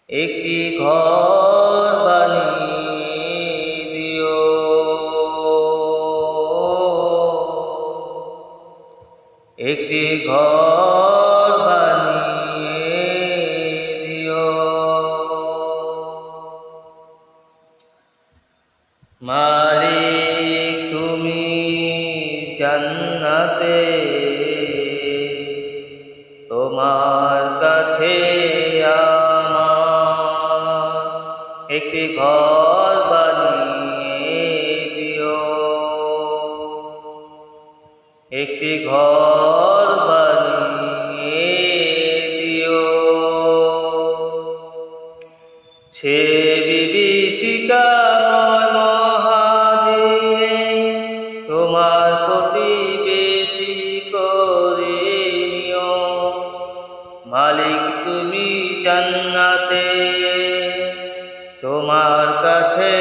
একটি ঘর বানিয়ে দিও, একটি ঘর বানিয়ে দিও। মালিক তুমি জান্নাতে তোমার কাছে একটি ঘর বানিয়ে দিও, একটি ঘর বানিয়ে দিও। সে বিভীষিকাময় মহাদিনে তোমার প্রতিবেশী করে নিও। মালিক তুমি জান্নাতে তোমার কাছে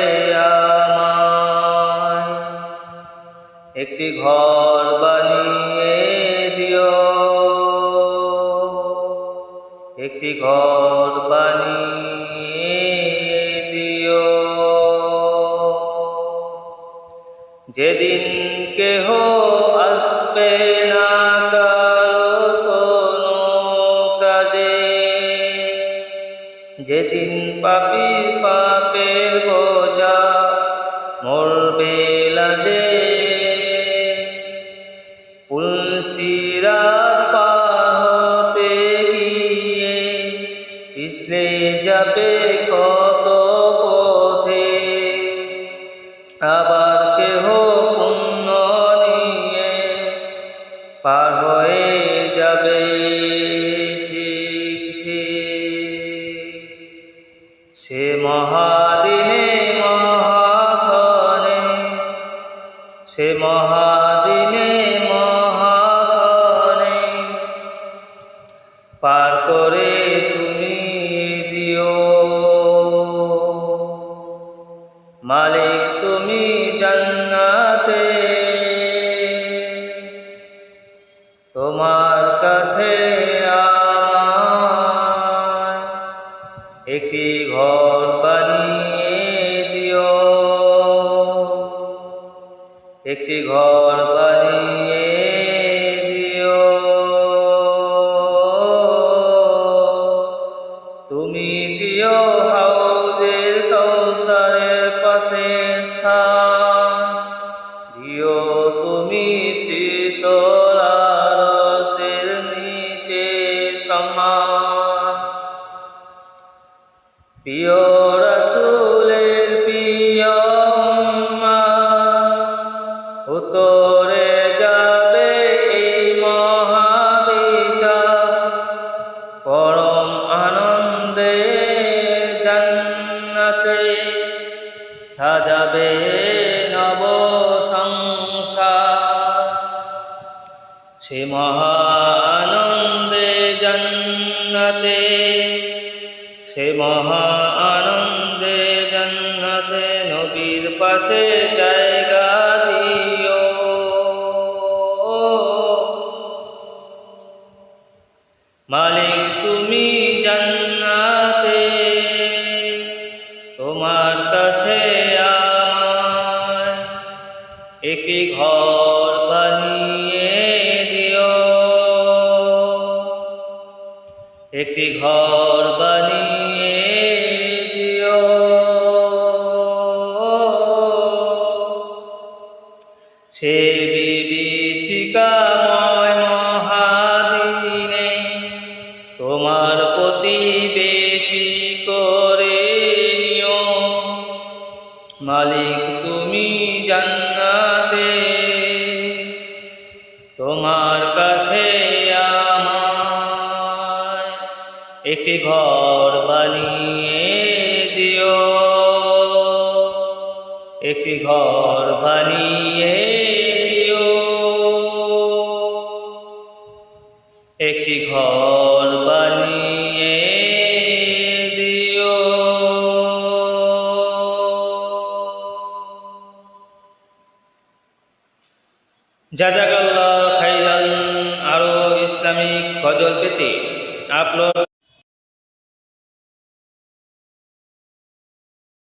আমায় একটি ঘর বানিয়ে দিও, একটি ঘর বানিয়ে দিও। যেদিন কেহ আসবে না কারো কোনো কাজে, যেদিন পাপীর পাপের বোঝা মরবে লাজে, পুলসিরাত পার হতে গিয়ে পিছলে যাবে কত পথে, আবার কেহ পুণ্য নিয়ে পার হয়ে যাবে ঠিক ঠিক। সে মহাদিনে মহাক্ষণে, সে মহাদিনে মহাক্ষণে পার করে তুমি দিও। মালিক তুমি জান্নাতে তোমার কাছে আমায় একটি ঘর বানিয়ে দিও, একটি ঘর বানিয়ে দিও। তুমি দিও হাউজের কাউসারের পাশে স্থান, দিও তুমি শীতল আরশের নিচে সম্মান। প্রিয় রাসূলের প্রিয় উম্মাহ উত্তরে যাবে এই মহাবিচার, পরম আনন্দে জান্নাতে সাজাবে নব সংসার। সে মহা আনন্দে জান্নাতে, সে মহা আনন্দে জান্নাতে নবীর পাশে জায়গা দিও। মালিক তুমি জান্নাতে তোমার কাছে আমায় একটি ঘর বানিয়ে দিও, একটি ঘর বানিয়ে দিও। সে বিভীষিকাময় মহাদিনে তোমার প্রতিবেশী করে নিও। মালিক তুমি জান্নাতে তোমার কাছে আমায় একটি ঘর বানিয়ে দিও, একটি ঘর বানিয়ে দিও, একটি ঘর বানিয়ে দিও। জাযাকাল্লাহ খাইরান। আরো ইসলামিক গজল পেতে আপলোড